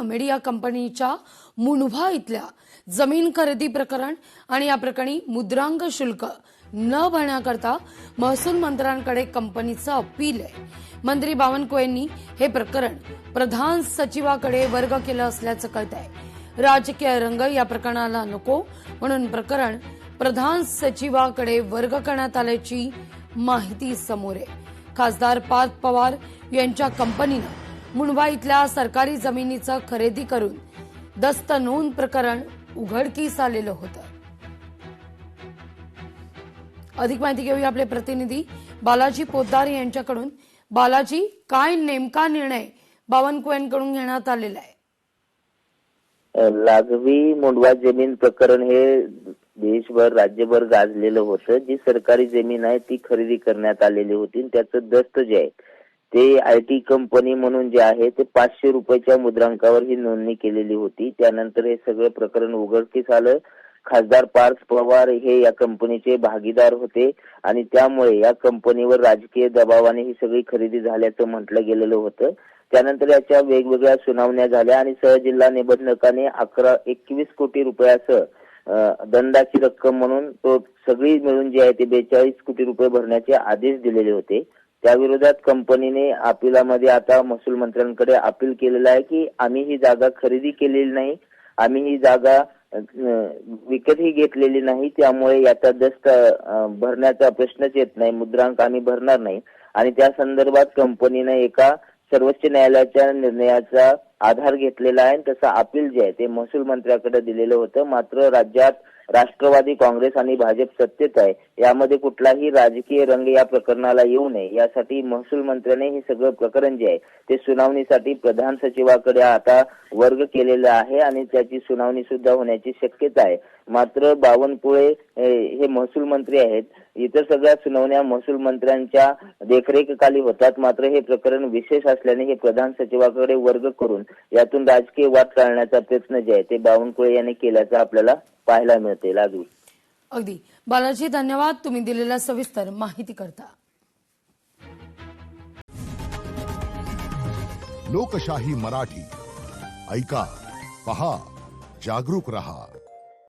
Media कंपनीच्या मुंढवा इथल्या जमीन खरेदी प्रकरण आणि या प्रकरणी मुद्रांक शुल्क न भरण्याकरता महसूल मंत्र्यांकडे कंपनीचं अपील आहे। मंत्री बावनकुळेंनी हे प्रकरण प्रधान सचिवाकडे वर्ग केलं असल्याचं कळतंय। राजकीय रंग या प्रकरणाला नको म्हणून प्रकरण प्रधान सचिवाकडे वर्ग करण्यात आल्याची माहिती समोर आहे। खासदार पार्थ पवार यांच्या कंपनीनं मुंढवा इथल्या सरकारी जमिनीचं खरेदी करून दस्त नोंद प्रकरण उघडकीस आलेलं होतं। अधिक माहिती घेऊया आपले प्रतिनिधी बालाजी पोद्दार यांच्याकडून। बालाजी, काय नेमका निर्णय बावनकुळेंकडून घेण्यात आलेला आहे? लागवी मुंढवा जमीन प्रकरण हे देशभर राज्यभर गाजलेलं होतं। जी सरकारी जमीन आहे ती खरेदी करण्यात आलेली होती। त्याचं दस्त जे आहे ते आयटी कंपनी म्हणून जे आहे ते 500 रुपयाच्या मुद्रांकावर ही नोंदणी केलेली होती। त्यानंतर हे सगळं प्रकरण उघडकीस आलं। खासदार पार्थ पवार हे या कंपनीचे भागीदार होते आणि त्यामुळे या कंपनीवर राजकीय दबावाने ही सगळी खरेदी झाल्याचं म्हटलं गेलेलं होतं। त्यानंतर याच्या वेगवेगळ्या सुनावण्या झाल्या आणि सहजिल्हा निबंधकाने 21 कोटी रुपयाचं दंडाची रक्कम म्हणून तो सगळी मिळून जे आहे ते 42 कोटी रुपये भरण्याचे आदेश दिलेले होते। त्याविरोधात कंपनीने अपिलामध्ये आता महसूल मंत्र्यांकडे अपील केलेलं आहे की आम्ही ही जागा खरेदी केलेली नाही, आम्ही ही जागा विकतही घेतलेली नाही, त्यामुळे याचा दस्त भरण्याचा प्रश्नच येत नाही, मुद्रांक आम्ही भरणार नाही। आणि त्या संदर्भात कंपनीने एका सर्वोच्च न्यायालयाच्या निर्णयाचा आधार घेतलेला आहे। तसं अपील जे आहे ते महसूल मंत्र्याकडे दिलेलं होतं। मात्र राज्यात राष्ट्रवादी काँग्रेस आणि भाजप सत्तेत आहे, यामध्ये कुठलाही राजकीय रंग या प्रकरणाला येऊ नये यासाठी महसूल मंत्र्याने हे सगळं प्रकरण जे आहे ते सुनावणीसाठी प्रधान सचिवाकडे आता वर्ग केलेला आहे आणि त्याची सुनावणी सुद्धा होण्याची शक्यता आहे। मात्र बावनकुळे हे महसूल मंत्री आहेत, इतर सगळ्या सुनावण्या महसूल मंत्र्यांच्या देखरेखीखाली होतात। मात्र हे प्रकरण विशेष असल्याने हे प्रधान सचिवाकडे वर्ग करून यातून राजकीय वाद टाळण्याचा प्रयत्न जे आहे ते बावनकुळे यांनी केल्याचं आपल्याला पाहायला मिळते। लागू अगदी बालाजी, धन्यवाद तुम्ही दिलेल्या सविस्तर माहिती करता। लोकशाही मराठी ऐका, पहा, जागरूक रहा।